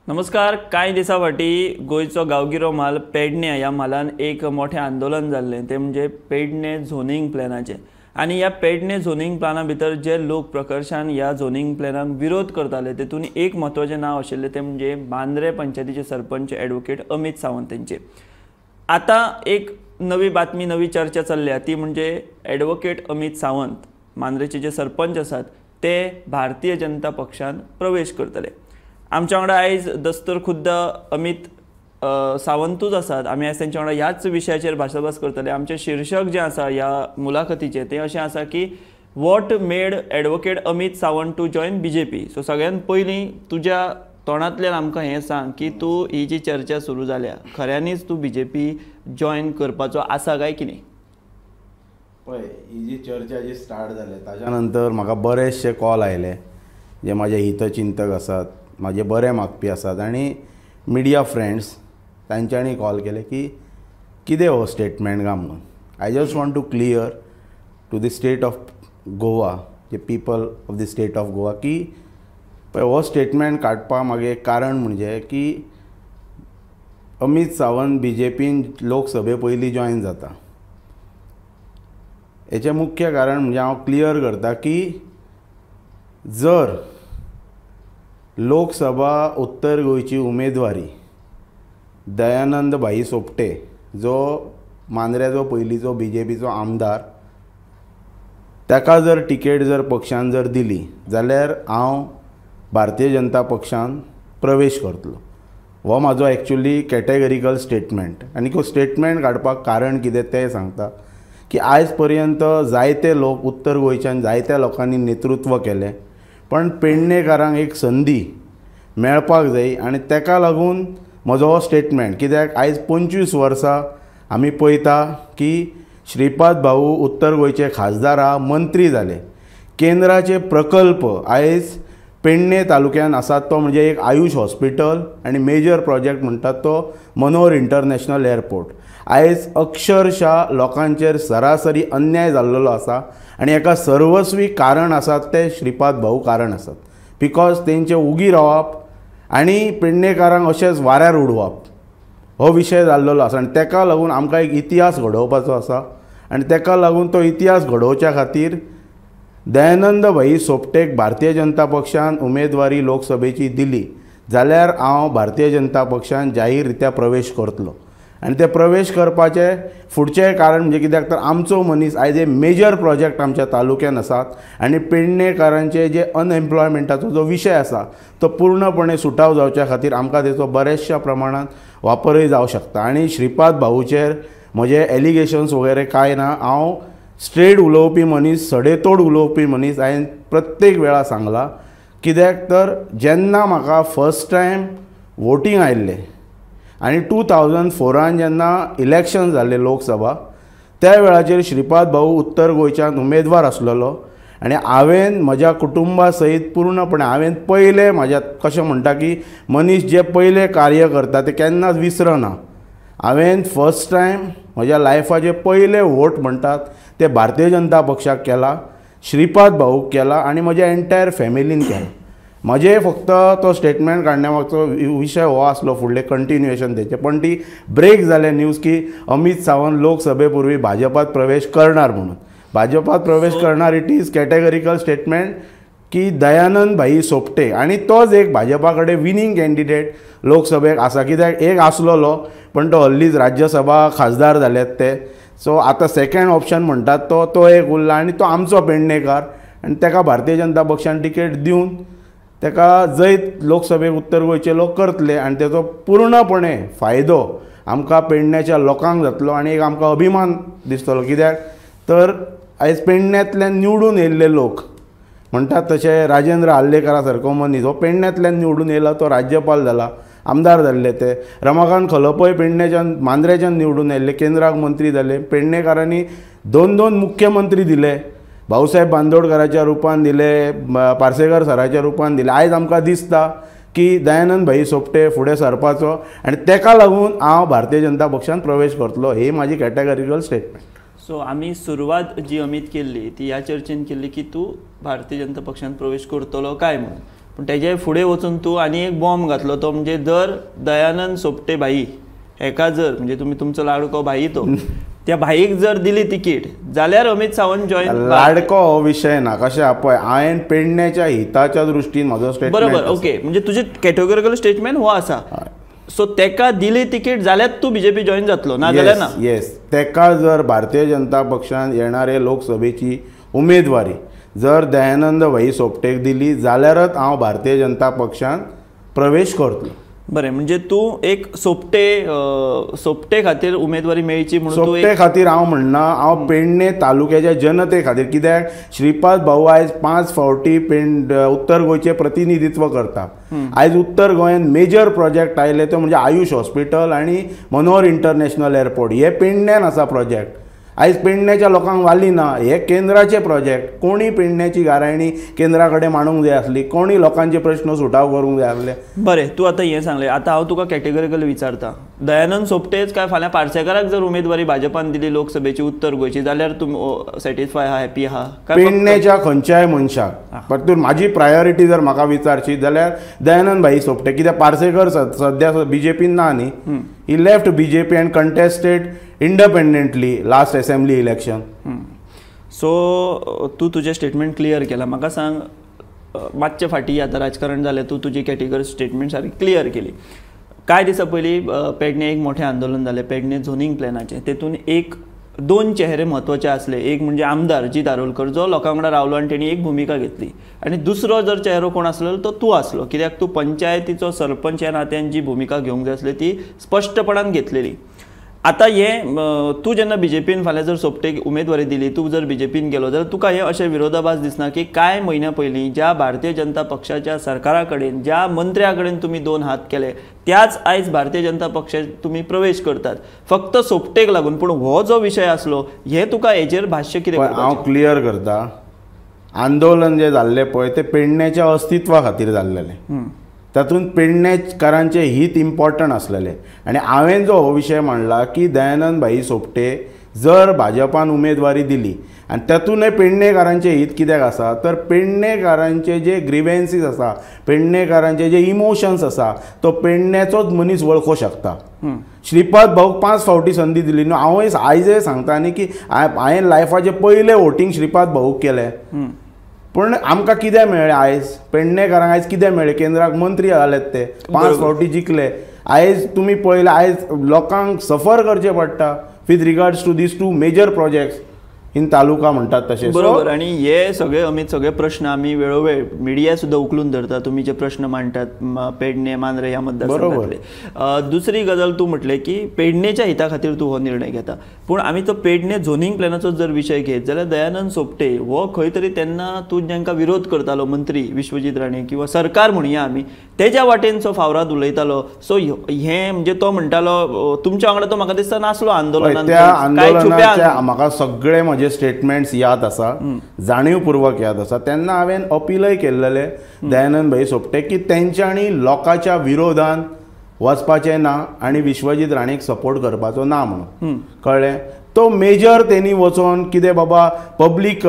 नमस्कार. कांय दिसा फाटीं गोंयचो गांवगिरो म्हाल पेडणे ह्या म्हालान एक मोठें आंदोलन जाल्लें तें म्हणजे पेडणे झोनींग प्लॅनाचें. आनी ह्या पेडणे झोनींग प्लॅना भितर जे लोक प्रकर्शान ह्या झोनींग प्लॅनाक विरोध करताले तेतून एक म्हत्वाचें नांव आशिल्लें तें म्हणजे मांद्रे पंचायतीचे सरपंच एडवोकेट अमित सावंत तेंचें. आतां एक नवी बातमी नवी चर्चा चल्ल्या ती म्हणजे एडवोकेट अमित सावंत मांद्रेचे जे सरपंच आसात ते भारतीय जनता पक्षान प्रवेश करतले. आमच्या वांगडा आयज दस्तर खुद्द अमित सावंतूच आसात. आमी आयज तेंच्या वांगडा ह्याच विशयाचेर भासाभास करतले. आमचें शीर्षक जें आसा ह्या मुलाखतीचें तें अशें आसा की what made advocate Amit Sawant to join BJP. So सगळ्यात पयलीं तुज्या तोंडांतल्यान आमकां हें सांग की तूं ही जी चर्चा सुरू जाल्या खऱ्यांनीच तूं BJP जॉयन करपाचो आसा काय कितें? पळय, ही जी चर्चा जी स्टार्ट जाली ताच्या नंतर म्हाका बरेचशे कॉल आयले जे म्हाजे हितचिंतक आसात, म्हाजे बरे मागपी आसात आनी मिडिया फ्रेंड्स तांच्यांनी कॉल केले की कितें हो स्टेटमेंट काय म्हणून. I just want to clear to the state of Goa, जे people of the state of Goa, की पळय हो स्टेटमेंट काडपाक मागे एक कारण म्हणजे की अमित सावंत BJPन लोकसभे पयलीं जॉयन जाता. हेचें मुख्य कारण म्हणजे हांव क्लियर करता की जर लोकसभा उत्तर गोंयची उमेदवारी दयानंद भाई सोपटे जो मांद्रेचो पयलींचो BJPचो आमदार ताका जर टिकेट जर पक्षान जर दिली जाल्यार हांव भारतीय जनता पक्षान प्रवेश करतलो. हो म्हाजो एक्चुअली कॅटेगरिकल स्टेटमेंट. आनी तो स्टेटमेंट काडपाक कारण कितें तें सांगता की आयज पर्यंत जायते लोक उत्तर गोंयच्यान जायत्या लोकांनी नेतृत्व केलें, पण पेडणेकारांक एक संदी मेळपाक जाय आनी ताका लागून म्हजो हो स्टेटमेंट. कित्याक आयज 25 वर्सां आमी पळयता की श्रीपाद भाऊ उत्तर गोंयचे खासदार आहा, मंत्री जाले. केंद्राचे प्रकल्प आयज पेडणे तालुक्यान आसात तो म्हणजे एक आयुष हॉस्पिटल आनी मेजर प्रोजेक्ट म्हणटात तो मनोहर इंटरनॅशनल एअरपोर्ट. आयज अक्षरशा लोकांचेर सरासरी अन्याय जाल्लो आसा आनी हाका सर्वस्वी कारण आसात ते श्रीपाद भाऊ कारण आसात. बिकॉज तेंचे उगी रावप आनी पेडणेकारांक अशेंच वाऱ्यार उडोवप हो विशय जाल्लो आसा. आनी ताका लागून आमकां एक इतिहास घडोवपाचो आसा आनी ताका लागून तो इतिहास घडोवच्या खातीर दयानंद भाई सोपटेक भारतीय जनता पक्षान उमेदवारी लोकसभेची दिली जाल्यार हांव भारतीय जनता पक्षान जाहीर रित्या प्रवेश करतलो. आनी ते प्रवेश करपाचें फुडचें कारण म्हणजे कित्याक तर आमचो मनीस आयज हे मेजर प्रोजेक्ट आमच्या तालुक्यान आसात आनी पेडणेकारांचे जे अनएम्प्लॉयमेंटाचो जो विशय आसा तो पूर्णपणे सुटाव जावच्या खातीर आमकां तेचो बऱ्याचशा प्रमाणात वापरय जावं शकता. आनी श्रीपाद भाऊचेर म्हजे एलिगेशन्स वगैरे कांय ना. हांव स्ट्रेट उलोवपी मनीस, सडेतोड उलोवपी मनीस. हांवें प्रत्येक वेळा सांगलां कित्याक तर जेन्ना म्हाका फर्स्ट टायम वोटींग आयिल्लें आनी 2004 जेन्ना इलेक्शन जाल्लें लोकसभा त्या वेळाचेर श्रीपाद भाऊ उत्तर गोंयच्यान उमेदवार आसलेलो आनी हांवें म्हज्या कुटुंबा सयत पूर्णपणे हांवें पयलें म्हाज्या कशें म्हणटा की मनीस जे पयले कार्य करता ते केन्नाच विसरना. हांवें फर्स्ट टायम म्हज्या लायफाचे पयले वोट म्हणटात ते भारतीय जनता पक्षाक केला, श्रीपाद भाऊक केला आनी म्हज्या एंटायर फॅमिलीन केला. म्हजें फक्त तो स्टेटमेंट काडण्या मागचो विशय हो आसलो फुडलें कंटिन्युएशन तेचें. पण ती ब्रेक जाले न्यूज की अमित सावंत लोकसभे पुर्वी भाजपात प्रवेश करणार म्हणून. भाजपात प्रवेश करणार इट इज कॅटेगरिकल स्टेटमेंट की दयानंद भाई सोपटे आनी तोच एक भाजपा कडेन विनींग कॅन्डिडेट लोकसभेक आसा. कित्याक एक आसलोलो पण तो हल्लीच राज्यसभा खासदार जाल्यात ते. सो आतां सेकंड ऑप्शन म्हणटात तो एक उरला आनी तो आमचो पेडणेकार आनी ताका भारतीय जनता पक्षान टिकेट दिवन ताका जैत लोकसभेक उत्तर गोंयचे लोक करतले आनी तेचो पूर्णपणे फायदो आमकां पेडण्याच्या लोकांक जातलो आनी एक आमकां अभिमान दिसतलो. कित्याक तर आयज पेडण्यांतल्यान निवडून येयल्ले लोक म्हणटात तशें राजेंद्र आल्लेकरा सारको मनीस हो पेडण्यांतल्यान निवडून येयला, तो राज्यपाल जाला, आमदार जाल्ले ते. रमाकांत खलपय पेडण्याच्यान मांद्रेच्यान निवडून येयल्ले, केंद्राक मंत्री जाले. पेडणेकारांनी 2 मुख्यमंत्री दिले, भाऊसाहेब बांदोडकराच्या रुपान दिले, पार्सेकर सराच्या रुपान दिले. आयज आमकां दिसता की दयानंद भाई सोपटे फुडें सरपाचो आनी ताका लागून हांव भारतीय जनता पक्षान प्रवेश करतलो. ही म्हाजी कॅटेगरिकल स्टेटमेंट. सो आमी सुरवात जी अमित केल्ली ती ह्या चर्चेन केल्ली की तूं भारतीय जनता पक्षान प्रवेश करतलो काय म्हणून. पूण तेजे फुडें वचून तूं आनी एक बॉम्ब घातलो तो म्हणजे जर दयानंद सोपटे भाई हेका जर म्हणजे तुमी तुमचो लाडको भाई तो त्या भाईक जर दिली तिकीट जाल्यार अमित सावंत जॉईन लाडको हो विशय ना कशें पळय हांवें पेडण्याच्या हिताच्या दृश्टीन म्हजो स्टेटमेंट बरोबर ओके म्हणजे तुजे कॅटेगोरिकल स्टेटमेंट हो आसा सो तेका दिली तिकीट जाल्यार तूं बीजेपी जॉईन जातलो ना जाल्यार ना येस तेका जर भारतीय जनता पक्षान येणारे लोकसभेची उमेदवारी जर दयानंद भाई सोपटेक दिली जाल्यारच हांव भारतीय जनता पक्षान प्रवेश करतलो बरें म्हणजे तूं एक सोपटे खातीर उमेदवारी मेळची म्हणून तूं सोपटे खातीर हांव म्हणना हांव पेडणे तालुक्याच्या जनते खातीर कित्याक श्रीपाद भाऊ आयज 5 फावटी उत्तर गोंयचें प्रतिनिधित्व करता आयज उत्तर गोंयांत मेजर प्रोजेक्ट आयले तो म्हणजे आयुष हॉस्पिटल आनी मनोहर इंटरनॅशनल एअरपोर्ट हे पेडण्यान आसा प्रोजेक्ट आयज पेडण्याच्या लोकांक वाली ना हे केंद्राचे प्रोजेक्ट कोणी पेडण्याची गारायणी केंद्रा कडेन मांडूंक जाय आसली कोणी लोकांचे प्रश्न सुटाव करूंक जाय आसले बरें तूं आतां हें सांगलें आतां हांव तुका कॅटेगोरिकल विचारता दयानंद सोपटेच काय फाल्यां पार्सेकाराक जर उमेदवारी भाजपान दिली लोकसभेची उत्तर गोंयची जाल्यार तूं सॅटिस्फाय आहा हॅपी आहा पेडण्याच्या खंयच्याय मनशाक परतून म्हाजी प्रायोरिटी जर म्हाका विचारची जाल्यार दयानंद भाई सोपटे कित्याक पार्सेकर सद्या बीजेपीन ना न्ही ही left BJP and contested independently last assembly election so तूं तुजें स्टेटमेंट क्लियर केलां म्हाका सांग मातशें फाटीं आतां राजकारण जालें तूं तुजी कॅटेगरी स्टेटमेंट सारकी क्लियर केली कांय दिसा पयलीं पेडणे एक मोठें आंदोलन जालें पेडणे झोनींग प्लॅनाचें तेतून दोन चेहरे म्हत्वाचे आसले एक म्हणजे आमदार जी दारोलकर जो लोकां वांगडा रावलो आनी तेणी एक भुमिका घेतली आनी दुसरो जर चेहरो कोण आसलो तो तूं आसलो कित्याक तूं पंचायतीचो सरपंच ह्या नात्यान जी भुमिका घेवंक जाय आसली ती स्पश्टपणान घेतलेली आतां हें तूं जेन्ना बीजेपीन फाल्यां जर सोपटेक उमेदवारी दिली तूं जर बीजेपीन गेलो जाल्यार तुका हे अशें विरोधाभास दिसना की कांय म्हयन्या पयलीं ज्या भारतीय जनता पक्षाच्या सरकारा कडेन ज्या मंत्र्या कडेन तुमी 2 हात केले त्याच आयज भारतीय जनता पक्षात तुमी प्रवेश करतात फक्त सोपटेक लागून पूण हो जो विशय आसलो हे तुका हेजेर भाश्य कितें हांव क्लियर करता आंदोलन जे जाल्लें पळय ते पेडण्याच्या अस्तित्वा खातीर जाल्लेलें तातूंत पेडणेकारांचे हित इम्पॉर्टंट आसलेले आनी हांवें जो हो विशय मांडला की दयानंद भाई सोपटे जर भाजपान उमेदवारी दिली आनी तातूंतय पेडणेकारांचे हित कित्याक आसा तर पेडणेकारांचे जे ग्रिवेन्सीस आसा पेडणेकारांचे जे इमोशन्स आसा तो पेडण्याचोच मनीस वळखूंक शकता श्रीपाद भाऊक 5 फावटी संदी दिली न्हू हांवूय आयजय सांगता न्ही की हांवें लायफाचे पयले वोटींग श्रीपाद भाऊक केलें पूण आमकां कितें मेळ्ळें आयज पेडणेकारांक आयज कितें मेळ्ळें केंद्राक मंत्री जालेत ते 5 फावटी जिखले आयज तुमी पळयलें आयज लोकांक सफर करचें पडटा with regards to these 2 major projects in taluka म्हणटात तशें बरोबर आनी हे सगळे अमित सगळे प्रश्न आमी वेळोवेळ मिडिया सुद्दां उखलून धरता तुमी जे प्रश्न मांडटात पेडणे मांद्रे ह्या मतदारसंघातले दुसरी गजाल तूं म्हटलें की पेडणेच्या हिता खातीर तूं हो निर्णय घेता पूण आमी तो पेडणे झोनींग प्लॅनाचो जर विशय घेत जाल्यार दयानंद सोपटे हो खंय तरी तेन्ना तूं जांकां विरोध करतालो मंत्री विश्वजीत राणे किंवा सरकार म्हणुया आमी तेज्या वाटेनचो फावराद उलयतालो सो हें म्हणजे तो म्हणटालो तुमच्या वांगडा तो म्हाका दिसता नासलो आंदोलनांत त्या आंदोलनाच्या म्हाका सगळे म्हजे स्टेटमेंट्स याद आसा जाणीवपूर्वक याद आसा तेन्ना हांवें अपीलय केल्लेले दयानंद भाई सोपटे की तेंच्यांनी लोकांच्या विरोधान वचपाचें ना आनी विश्वजीत राणेक सपोर्ट करपाचो ना म्हणून कळ्ळें तो मेजर तेणी वचोन कितें बाबा पब्लीक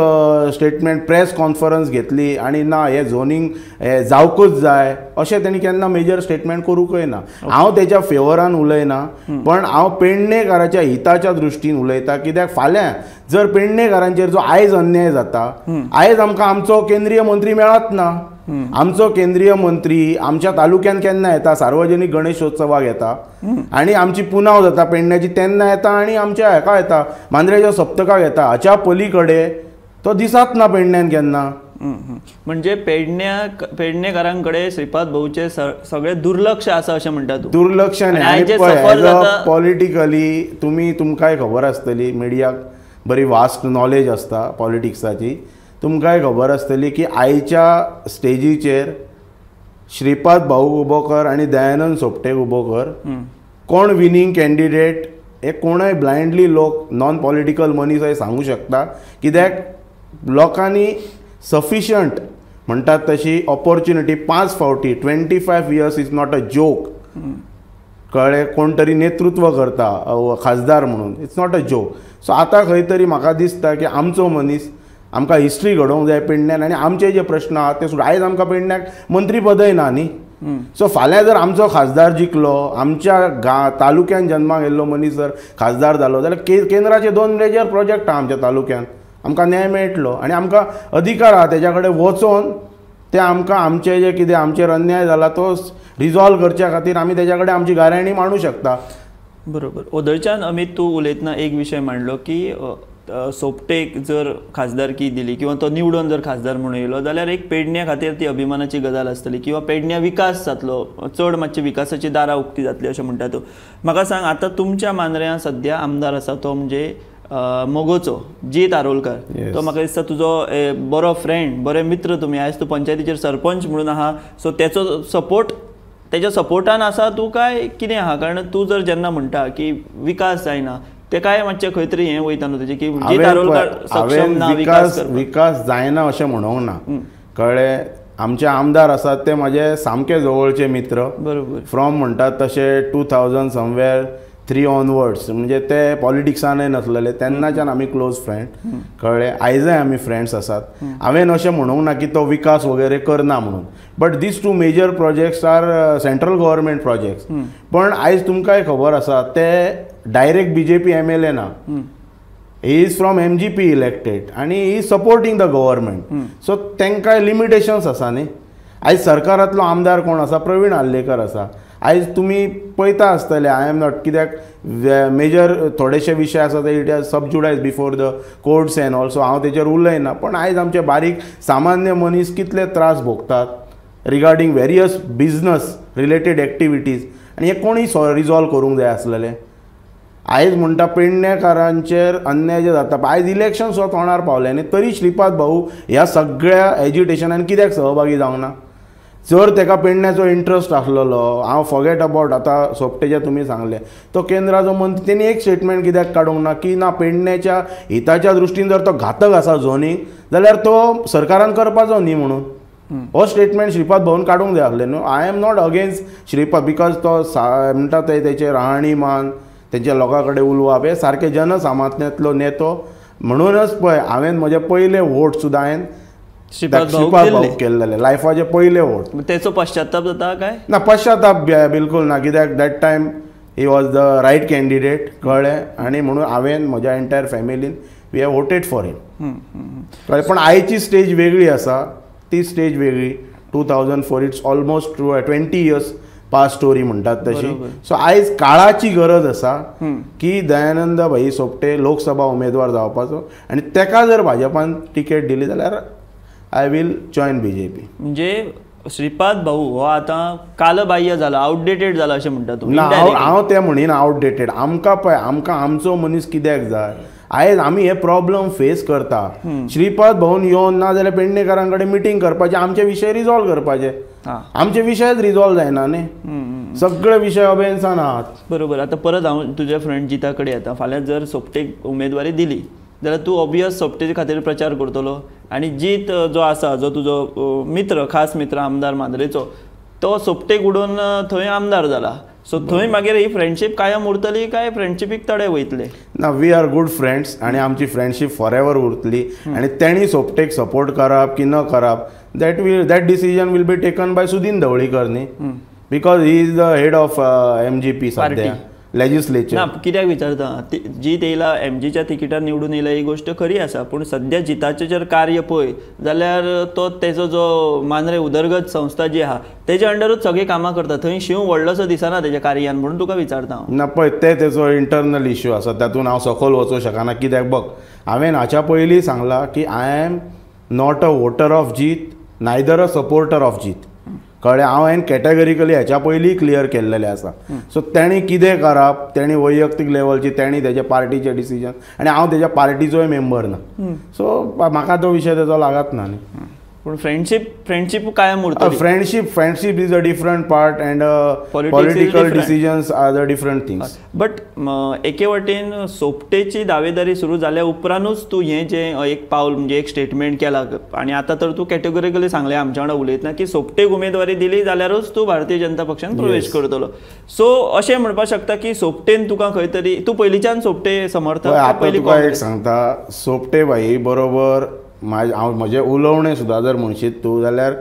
स्टेटमेंट प्रेस कॉन्फरन्स घेतली आनी ना हे झोनींग हे जावकूच जाय अशें तेणी केन्ना मेजर स्टेटमेंट करूंकय ना हांव तेच्या फेवरान उलयना पण हांव पेडणेकाराच्या हिताच्या दृश्टीन उलयता कित्याक फाल्यां जर पेडणेकारांचेर जो आयज अन्याय जाता आयज आमकां आमचो केंद्रीय मंत्री मेळत ना आमचो केंद्रीय मंत्री आमच्या तालुक्यान केन्ना येता सार्वजनीक गणेशोत्सवाक येता आनी आमची पुनाव जाता पेडण्याची तेन्ना येता आनी आमच्या हेका येता मांद्रेच्या सप्तकाक येता हाच्या पलीकडे तो दिसत ना पेडण्यान केन्ना म्हणजे पेडणेकारां कडेन श्रीपाद भाऊचे सगळे दुर्लक्ष आसा अशें म्हणटा तूं दुर्लक्ष पॉलिटिकली तुमकांय खबर आसतली मिडियाक बरी वास्ट नॉलेज आसता पॉलिटिक्साची तुमकांय खबर आसतली की आयच्या स्टेजीचेर श्रीपाद भाऊ उबो कर आनी दयानंद सोपटे उबो कर कोण विनींग कॅन्डिडेट हे कोणय ब्लायंडली लोक नॉन पॉलिटिकल मनीस सांगू शकता कित्याक लोकांनी सफिशंट म्हणटात तशी ऑपॉर्च्युनिटी 5 फावटी 25 years is not a joke कळ्ळें कोण तरी नेतृत्व करता खासदार म्हणून it's not a joke so आतां खंय तरी म्हाका दिसता की आमचो मनीस आमकां हिस्ट्री घडोवंक जाय पेडण्यान आनी आमचे जे प्रश्न आहात ते आयज आमकां पेडण्याक मंत्री पदय ना न्ही. सो फाल्यां जर आमचो खासदार जिखलो, आमच्या तालुक्यान जन्माक येयल्लो मनीस जर खासदार जालो जाल्यार केंद्राचे 2 मेजर प्रोजेक्ट आहा आमच्या तालुक्यान, आमकां न्याय मेळटलो आनी आमकां अधिकार आहा तेज्या कडेन वचोन ते आमकां आमचे जे कितें आमचेर अन्याय जाला तो रिजॉल्व करच्या खातीर आमी तेज्या कडेन आमची गारायणी मांडूं शकता. बरोबर. ओदरच्यान अमित तूं उलयतना एक विशय मांडलो की सोपटेक जर खासदारकी दिली किंवा तो निवडून जर खासदार म्हणून येयलो जाल्यार एक पेडण्या खातीर ती अभिमानाची गजाल आसतली किंवा पेडण्या विकास जातलो, चड मातशी विकासाची दारां उक्ती जातली अशें म्हणटा तूं. म्हाका सांग, आतां तुमच्या मांद्र्या सद्या आमदार आसा तो म्हणजे मोगोचो जीत आरोलकर. तो म्हाका दिसता तुजो बरो फ्रेंड, बरे मित्र तुमी. आयज तूं पंचायतीचेर सरपंच म्हणून आहा, सो तेचो सपोर्ट तेज्या सपोर्टान आसा तूं काय कितें आहा? कारण तूं जर जेन्ना म्हणटा की विकास जायना ते काय मातशें खंय तरी हें वयता न्हू तेजें की जीत आरोलकर सक्षम ना विकास जायना अशें म्हणूंक ना. कळ्ळें? आमचे आमदार आसात ते म्हाजे सामके जवळचे मित्र. बरोबर. फ्रॉम म्हणटात तशे 2000 समवेअर 3 ऑनवर्ड्स, म्हणजे ते पॉलिटिक्सानय नसलेले तेन्नाच्यान आमी क्लोज फ्रेंड. कळ्ळें? आयजय आमी फ्रेंड्स आसात. हांवें अशें म्हणूंक ना की तो विकास वगैरे करना म्हणून, but these 2 major projects are central government projects. पण आयज तुमकांय खबर आसा ते डायरेक्ट BJP MLA ना. He is from MGP elected आनी he is supporting the government. So तांकां लिमिटेशन्स आसा न्ही. आयज सरकारांतलो आमदार कोण आसा? प्रवीण आल्लेकर आसा. आयज तुमी पळयता आसतले, आय एम नॉट, कित्याक मेजर थोडेशे विशय आसा ते it are sub judice before the courts and also, हांव तेजेर उलयना. पण आयज आमचे बारीक सामान्य मनीस कितले त्रास भोगतात regarding various business related activities, आनी हे कोणी रिजॉल्व करूंक जाय आसलेले. आयज म्हणटा पेडणेकारांचेर अन्याय जे जाता, आयज इलेक्शन सुद्दां तोंडार पावले आनी तरी श्रीपाद भाऊ ह्या सगळ्या एज्युटेशनान कित्याक सहभागी जावंक ना? जर तेका पेडण्याचो इंट्रस्ट आसलेलो, हांव फॉगेट अबावट आतां सोपटेचे तुमी सांगले, तो केंद्राचो मंत्री, तेणी एक स्टेटमेंट कित्याक काडूंक ना की ना पेडण्याच्या हिताच्या दृश्टीन जर तो घातक आसा झोनीक जाल्यार तो सरकारान करपाचो न्ही म्हणून. हो स्टेटमेंट श्रीपाद भाऊन काडूंक जाय आसलें न्हू. I am not against Shripad, because तो म्हणटा तेचे राहणीमान, तेंच्या लोकां कडेन उलोवप हे सारके जनसामान्यांतलो नेतो. म्हणूनच पळय हांवें म्हजे पयले वोट सुद्दां हांवें श्रीपाद भाऊ केल्लेले, लायफाचे पयले वोट. तेचो पश्चाताप जाता काय? ना, पश्चाताप बिलकूल ना, कित्याक that time he was the right candidate. कळ्ळें? आनी म्हणून हांवें म्हज्या एंटायर फॅमिलीन we have voted for him. कळ्ळें? पण आयची स्टेज वेगळी आसा, ती स्टेज वेगळी. 2004 it's almost 20 years past story म्हणटात तशी. सो आयज काळाची गरज आसा की दयानंद भाई सोपटे लोकसभा उमेदवार जावपाचो, आनी तेका जर भाजपान टिकेट दिली जाल्यार आय वील जॉइन BJP. म्हणजे श्रीपाद भाऊ हो आतां कालबाह्य जाला, आउटडेटेड जाला अशें म्हणटा तूं? ना, हांव तें म्हणिना आउटडेटेड. आमकां पळय, आमकां आमचो मनीस कित्याक जाय? आयज आमी हे प्रॉब्लम फेस करता. श्रीपाद भाऊन येवन ना जाल्यार पेडणेकारां कडेन मिटींग करपाचें, आमचे विशय रिजॉल्व करपाचे. आमचे विशयच रिजॉल्व जायना न्ही, सगळे विशय अबेन्सान आहात. बरोबर. आतां परत हांव तुज्या फ्रेंड जिता कडेन येता. फाल्यां जर सोपटेक उमेदवारी दिली जाल्यार तूं ऑब्वियस सोपटेचे खातीर प्रचार करतलो, आनी जीत जो आसा, जो तुजो मित्र, खास मित्र आमदार मांद्रेचो, तो सोपटेक उडोवन थंय आमदार जाला. सो थंय मागीर ही फ्रेंडशीप कायम उरतली काय फ्रेंडशिपीक तडे वयतले? ना, वी आर गुड फ्रेंड्स आनी आमची फ्रेंडशीप फॉरएवर उरतली. आनी तेणी सोपटेक सपोर्ट करप की न करप, that decision will be taken by Sudin Dhavalikar न्ही, because he is the head of MGP सद्या लेजिस्लेचर. ना, कित्याक विचारता, जीत येयला MGच्या तिकिटार निवडून येयला ही गोष्ट खरी आसा, पूण सद्या जिताचें जर कार्य पळय जाल्यार तो तेजो जो मांद्रे उदरगत संस्था जी आहा तेज्या अंडरूच सगळीं कामां करता. थंय शिव व्हडलोसो दिसना तेज्या कार्यान, म्हणून तुका विचारता हांव. ना पळय, तेजो इंटरनल इश्यू आसा, तातूंत हांव सकयल वचूंक शकना. कित्याक बघ, हांवें हाच्या पयलीं सांगलां की I am not a voter of Jeet, neither a supporter of Jeet. कळ्ळें? हांवें कॅटेगरिकली हेच्या पयलीं क्लियर केल्लेलें आसा. सो तेणी कितें करप, तेणी वैयक्तीक लेवलची, तेणी तेज्या पार्टीचें डिसिजन, आनी हांव तेज्या पार्टीचोय मेंबर ना. सो म्हाका तो विशय तेजो लागत ना न्ही. पूण फ्रेंडशीप कायम उरतली. Friendship is a different part and political decisions are the different things. But एके वटेन सोपटेची दावेदारी सुरू जाल्या उपरांतूच तूं हें जें एक पावल म्हणजे एक स्टेटमेंट केला, आनी आतां तर तूं कॅटेगोरिकली सांगलें आमच्या वांगडा उलयतना की सोपटेक उमेदवारी दिली जाल्यारूच तूं भारतीय जनता पक्षान प्रवेश करतलो. सो अशें म्हणपाक शकता की सोपटेन तुका खंय तरी, तूं पयलींच्यान सोपटे समर्थक? आतां तुका एक सांगता, सोपटे भाई बरोबर म्हजें उलोवणें सुद्दां जर म्हणशीत तूं जाल्यार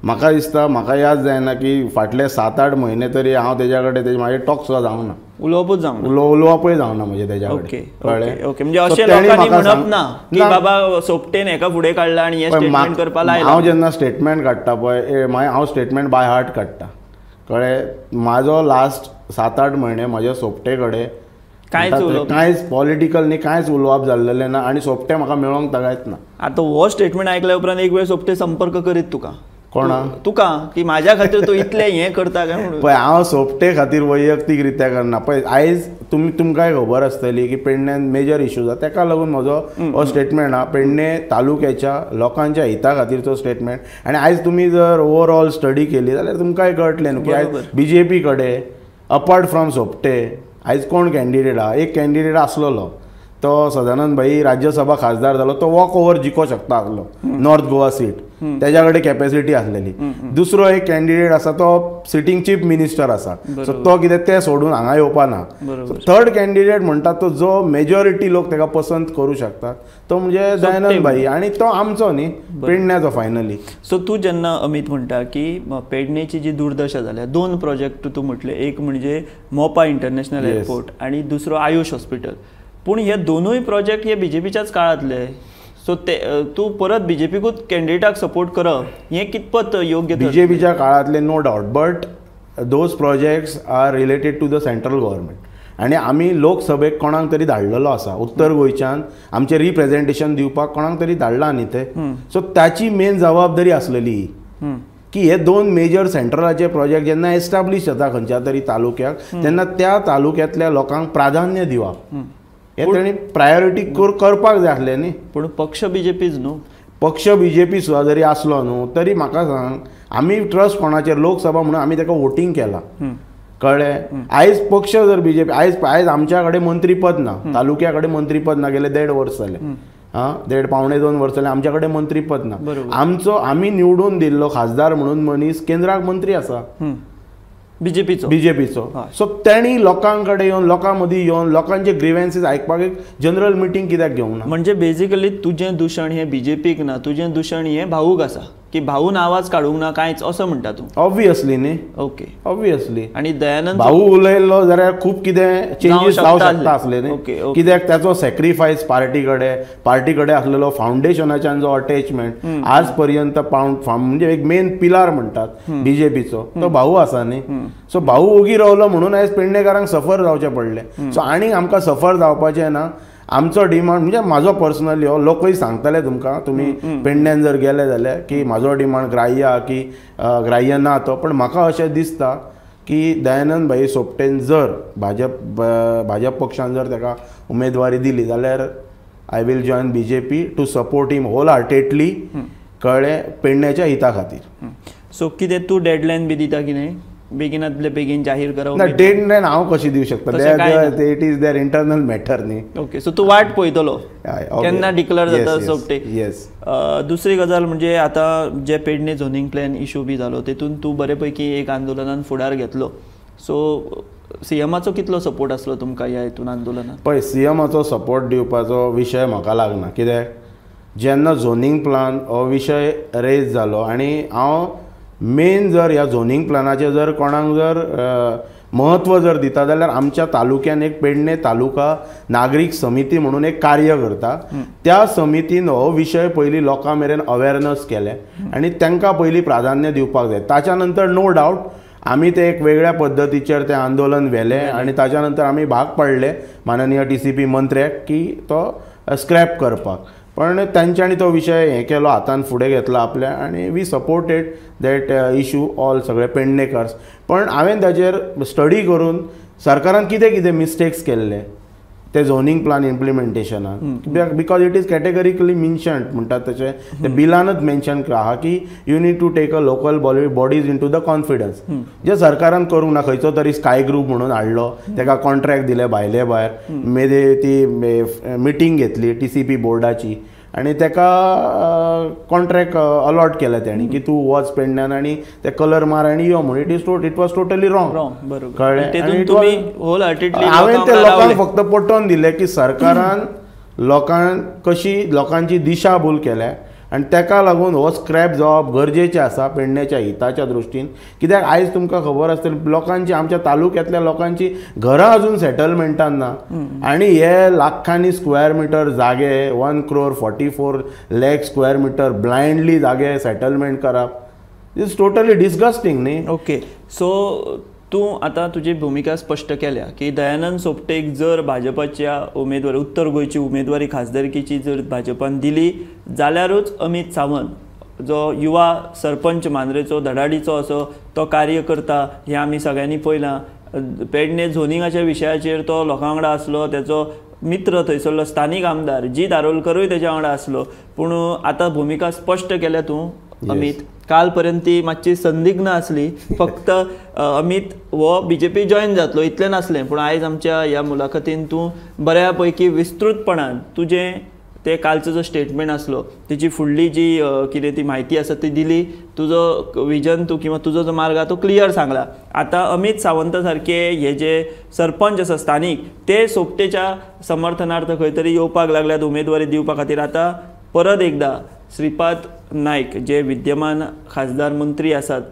म्हाका दिसता म्हाका याद जायना की फाटले 7-8 म्हयने तरी हांव तेज्या कडेन म्हाजे टॉक सुद्दां जावंक ना, उलोवपूच जावंक ना. उलोवपूय जावंक ना म्हणजे तेज्या ओके कडेन. ओके म्हणजे अशें लोकांनी म्हणप ना की बाबा सोपटेन हेका फुडें काडला आनी हे स्टेटमेंट करपा लायला. हांव जेन्ना स्टेटमेंट काडटा पळय हांव स्टेटमेंट बाय हार्ट काडटा कळ्ळें. म्हाजो लास्ट 7-8 म्हयने म्हाज्या सोपटे कडेन कांयच पॉलिटिकल न्ही कांयच उलोवप जाल्लेलें ना आनी सोपटे म्हाका मेळोंक तगायच ना. आतां हो स्टेटमेंट आयकल्या उपरांत एक वेळ सोपटे संपर्क करीत कोणा तुका की म्हाज्या खातीर तूं इतलें हें करता काय म्हणून. पळय हांव सोपटे खातीर वैयक्तीक रित्या करना. पळय आयज तुमकांय खबर आसतली की पेडण्यान मेजर इश्यूज आसा तेका लागून म्हजो हो स्टेटमेंट आहा पेडणे तालुक्याच्या लोकांच्या हिता खातीरचो स्टेटमेंट. आनी आयज तुमी जर ओवरऑल स्टडी केली जाल्यार तुमकांय कळटलें न्हू की आयज BJP कडेन अपार्ट फ्रॉम सोपटे आयज कोण कॅन्डिडेट आहा. एक कॅन्डिडेट आसलोलो तो सदानंद भाई राज्यसभा खासदार जालो, तो वॉक ओवर जिखोवंक शकता आसलो नॉर्थ गोवा सीट, तेज्या कडेन कॅपॅसिटी आसलेली. दुसरो एक कॅन्डिडेट आसा तो सिटींग चीफ मिनिस्टर आसा, सो तो कितें तें सोडून हांगा येवपाना. थर्ड कॅन्डिडेट म्हणटा तो जो मेजॉरिटी लोक ताका पसंत करूं शकतात तो म्हणजे दयानंद भाई आनी तो आमचो न्ही पेडण्याचो फायनली. सो तूं जेन्ना अमित म्हणटा की पेडणेची जी दुर्दशा जाल्या 2 प्रोजेक्ट तूं म्हटले, एक म्हणजे मोपा इंटरनॅशनल एअरपोर्ट आनी दुसरो आयुष हॉस्पिटल, पूण हे दोनूय प्रोजेक्ट हे BJPच्याच काळांतले. सो ते तूं परत BJPकूच कॅन्डिडेटाक सपोर्ट करप हें कितपत योग्य? BJPच्या काळांतले no doubt, but those projects are related to the central government आनी आमी लोकसभेक कोणाक तरी धाडलेलो आसा उत्तर गोंयच्यान आमचें रिप्रेझेंटेशन दिवपाक कोणाक तरी धाडला न्ही ते. सो ताची मेन जबाबदारी आसलेली की हे 2 मेजर सेंट्रलाचे प्रोजेक्ट जेन्ना एस्टाब्लीश जाता खंयच्या तरी तालुक्याक तेन्ना त्या तालुक्यांतल्या लोकांक प्राधान्य दिवप हे तेणी प्रायोरिटी करपाक जाय आसलें न्ही. पूण पक्ष BJPच न्हू, पक्ष BJP सुद्दां जरी आसलो न्हू तरी म्हाका सांग आमी ट्रस्ट कोणाचेर लोकसभा म्हणून आमी ताका वोटींग केलां कळ्ळें. आयज पक्ष जर BJP आयज आमच्या कडेन मंत्रीपद ना, तालुक्या कडेन मंत्रीपद ना, गेले 1.5 वर्स जाले, 1.5-2 वर्स जाले आमच्या कडेन मंत्रीपद ना. आमी निवडून दिल्लो खासदार म्हणून मनीस केंद्राक मंत्री आसा BJPचो. सो तेणी लोकां कडेन येवन लोकां मदीं येवन लोकांचे ग्रिव्हन्सीस आयकपाक एक जनरल मिटींग कित्याक घेवंक ना? म्हणजे बेजिकली तुजें दुशण हें BJPक ना, तुजें दुशण हें भाऊक आसा की भाऊन आवाज काडूंक ना कांयच असं म्हणटा तूं? ऑब्वियसली न्ही. Okay obviously. आनी दयानंद भाऊ उलयल्लो जाल्यार खूप कितें चेंजीस जावंक शकता आसले न्ही. कित्याक ताचो सॅक्रिफायस पार्टी कडेन आसलेलो फावंडेशनाच्यान जो अटॅचमेंट आज पर्यंत म्हणजे एक मेन पिलार म्हणटात BJPचो तो भाऊ आसा न्ही. सो भाऊ उगी रावलो म्हणून आयज पेडणेकारांक सफर जावचें पडलें. सो आनीक आमकां सफर जावपाचें ना. आमचो डिमांड म्हणजे म्हाजो पर्सनली हो लोकूय सांगतले तुमकां तुमी पेडण्यान जर गेले जाल्यार की म्हाजो डिमांड ग्राह्य की ग्राह्य ना तो, पण म्हाका अशें दिसता की दयानंद भाई सोपटेन जर भाजप पक्षान जर ताका उमेदवारी दिली जाल्यार I will join BJP to support him wholeheartedly कळ्ळें पेडण्याच्या हिता खातीर. सो कितें तूं डेडलायन बी दिता की नाही बेगिनांतले बेगीन जाहीर करप? ना डेडलायन हांव कशी दिवं शकता, it is their internal matter न्ही. ओके सो तूं वाट पळयतलो केन्ना डिक्लेअर जाता सोपटे. येस. दुसरी गजाल म्हणजे आतां जे पेडणे झोनींग प्लॅन इश्यू बी जालो तेतून तूं बरे पैकी एक आंदोलनान फुडार घेतलो. सो CMाचो कितलो सपोर्ट आसलो तुमकां ह्या हितून आंदोलनात? पळय CMाचो सपोर्ट दिवपाचो विशय म्हाका लागना. कित्याक जेन्ना झोनींग प्लान हो विशय रेज जालो आनी हांव मेन जर ह्या झोनींग प्लानाचें जर कोणाक जर महत्व जर दिता जाल्यार आमच्या तालुक्यान एक पेडणे तालुका नागरीक समिती म्हणून एक कार्य करता. त्या समितीन हो विशय पयलीं लोकां मेरेन अवेरनस केले आनी तांकां पयलीं प्राधान्य दिवपाक जाय. ताच्या नंतर नो डावट आमी ते एक वेगळ्या पद्दतीचेर तें आंदोलन व्हेलें आनी ताच्या नंतर आमी भाग पडले माननीय TCP मंत्र्याक की तो स्क्रॅप करपाक. पण तांच्यांनी तो विशय हें केलो, हातान फुडें घेतला आपल्या आनी we supported that issue all सगळे पेडणेकर्स. पण हांवें ताचेर स्टडी करून सरकारान कितें कितें मिस्टेक्स केल्ले ते झोनींग प्लान इम्प्लिमेंटेशनान, because it is categorically mentioned म्हणटात तशें ते बिलानच मेन्शन आहा की you need to take a local bodies into the confidence. जे सरकारान करूंक ना, खंयचो तरी स्काय ग्रुप म्हणून हाडलो, ताका कॉन्ट्रॅक्ट दिले भायले भायर, मेदे ती मिटींग घेतली TCP बोर्डाची आनी ताका कॉन्ट्रॅक्ट अलॉट केलें तेणी की तूं वच पेडण्यान आनी ते कलर मार आनी यो म्हणून. It was totally wrong. कळ्ळें. हांवें ते लोकांक फक्त पटोवन दिलें की सरकारान लोकांक कशी लोकांची दिशाभूल केल्या आनी ताका लागून हो स्क्रॅप जावप गरजेचें आसा पेडणेच्या हिताच्या दृश्टीन. कित्याक आयज तुमकां खबर आसतली लोकांची आमच्या तालुक्यांतल्या लोकांची घरां अजून सेटलमेंटान ना आनी हे लाखांनी स्क्वेअर मिटर जागे 1,44,00,000 स्क्वेअर मिटर ब्लायंडली जागे सेटलमेंट करप इज टोटली डिस्गस्टिंग न्ही. ओके, सो तूं आतां तुजी भुमिका स्पश्ट केल्या की दयानंद सोपटेक जर भाजपाच्या उमेदवारी उत्तर गोंयची उमेदवारी खासदारकीची जर भाजपान दिली जाल्यारूच अमित सावंत जो युवा सरपंच मांद्रेचो धडाडीचो असो तो कार्य करता हें आमी सगळ्यांनी पळयलां. पेडणे झोनिंगाच्या विशयाचेर तो लोकां वांगडा आसलो, तेचो मित्र थंयसरलो स्थानीक आमदार जी दारोलकरूय तेच्या वांगडा आसलो. पूण आतां भुमिका स्पश्ट केल्या तूं अमित. काल पर्यंत ती मातशी संदिग्ध आसली, फक्त अमित हो बीजेपी जॉईन जातलो इतलें नासलें. पूण आयज आमच्या ह्या मुलाखतीन तूं बऱ्या पैकी विस्तृतपणान तुजें ते कालचो जो स्टेटमेंट आसलो तेची फुडली जी कितें ती म्हायती आसा ती दिली. तुजो विजन तूं किंवा तुजो जो मार्ग आसा तो क्लियर सांगला. आतां अमित सावंत सारके हे जे सरपंच आसा स्थानीक ते सोपटेच्या समर्थनार्थ खंय तरी येवपाक लागल्यात उमेदवारी दिवपा खातीर. आतां परत एकदा श्रीपाद नायक जे विद्यमान खासदार मंत्री आसात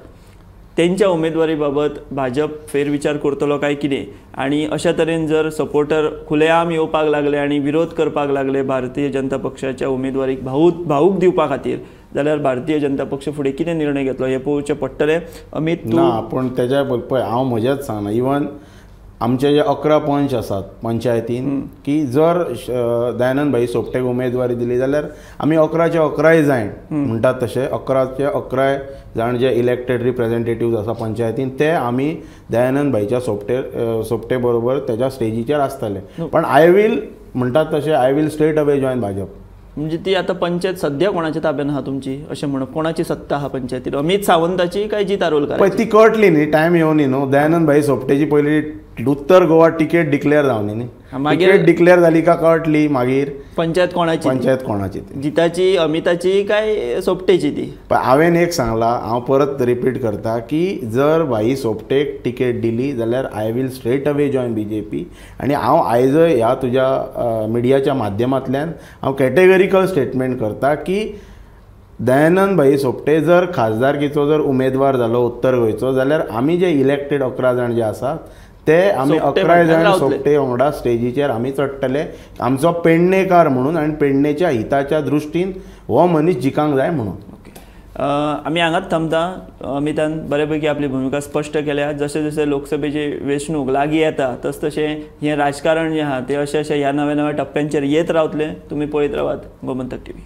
त्यांच्या उमेदवारी बाबत भाजप फेरविचार करतलो काय कितें, आनी अशा तरेन जर सपोर्टर खुलेआम येवपाक लागले आनी विरोध करपाक लागले भारतीय जनता पक्षाच्या उमेदवारीक भावूक दिवपा खातीर जाल्यार भारतीय जनता पक्ष फुडें कितें निर्णय घेतलो हें पळोवचें पडटलें. अमित ना पूण तेज्या पळय हांव म्हजेंच सांगना. इवन आमचे जे 11 पंच आसात पंचायतीन की जर दयानंद भाई सोपटेक उमेदवारी दिली जाल्यार आमी 11चे 11 जायन म्हणटात तशें 11चे 11 जाण जे इलेक्टेड रिप्रेझेंटेटिव्ह आसा पंचायतीन ते आमी दयानंद भाईच्या सोपटे बरोबर तेच्या स्टेजीचेर आसतले. पण आय वील म्हणटात तशें I will straight away join Bhajap. म्हणजे ती आतां पंचायत सद्या कोणाच्या ताब्यान आहा तुमची अशें म्हणून कोणाची सत्ता आहा पंचायतीन पळय सावंताची काय जी दारोलकार पळय ती कळटली न्ही टायम येवनी न्हू. दयानंद भाई सोपटेची पयली उत्तर गोवा टिकेट डिक्लेअर जावनी न्ही. मागीर डिक्लेअर जाली का कळटली मागीर पंचायत कोणाची जिताची अमिताची काय सोपटेची ती. पण हांवें एक सांगलां हांव परत रिपीट करता की जर भाई सोपटेक टिकेट दिली जाल्यार I will straight away join BJP. आनी हांव आयजय ह्या तुज्या मिडियाच्या माध्यमांतल्यान हांव कॅटेगरिकल स्टेटमेंट करता की दयानंद भाई सोपटे जर खासदारकीचो जर उमेदवार जालो उत्तर गोंयचो जाल्यार आमी जे इलेक्टेड 11 जाण जे आसात ते आमी 11 जाण सोपटे वांगडा स्टेजीचेर आमी चडटले आमचो पेडणेकार म्हणून आनी पेडणेच्या हिताच्या दृश्टीन हो मनीस जिकांक जाय म्हणून. आमी हांगाच थांबता. अमितान बऱ्यापैकी आपली भुमिका स्पश्ट केल्या. जशें जशें लोकसभेची वेंचणूक लागीं येता तशें हें राजकारण जें आहा तें अशें ह्या नव्या नव्या टप्प्यांचेर येत रावतलें. तुमी पळयत रावात गोमंतक TV.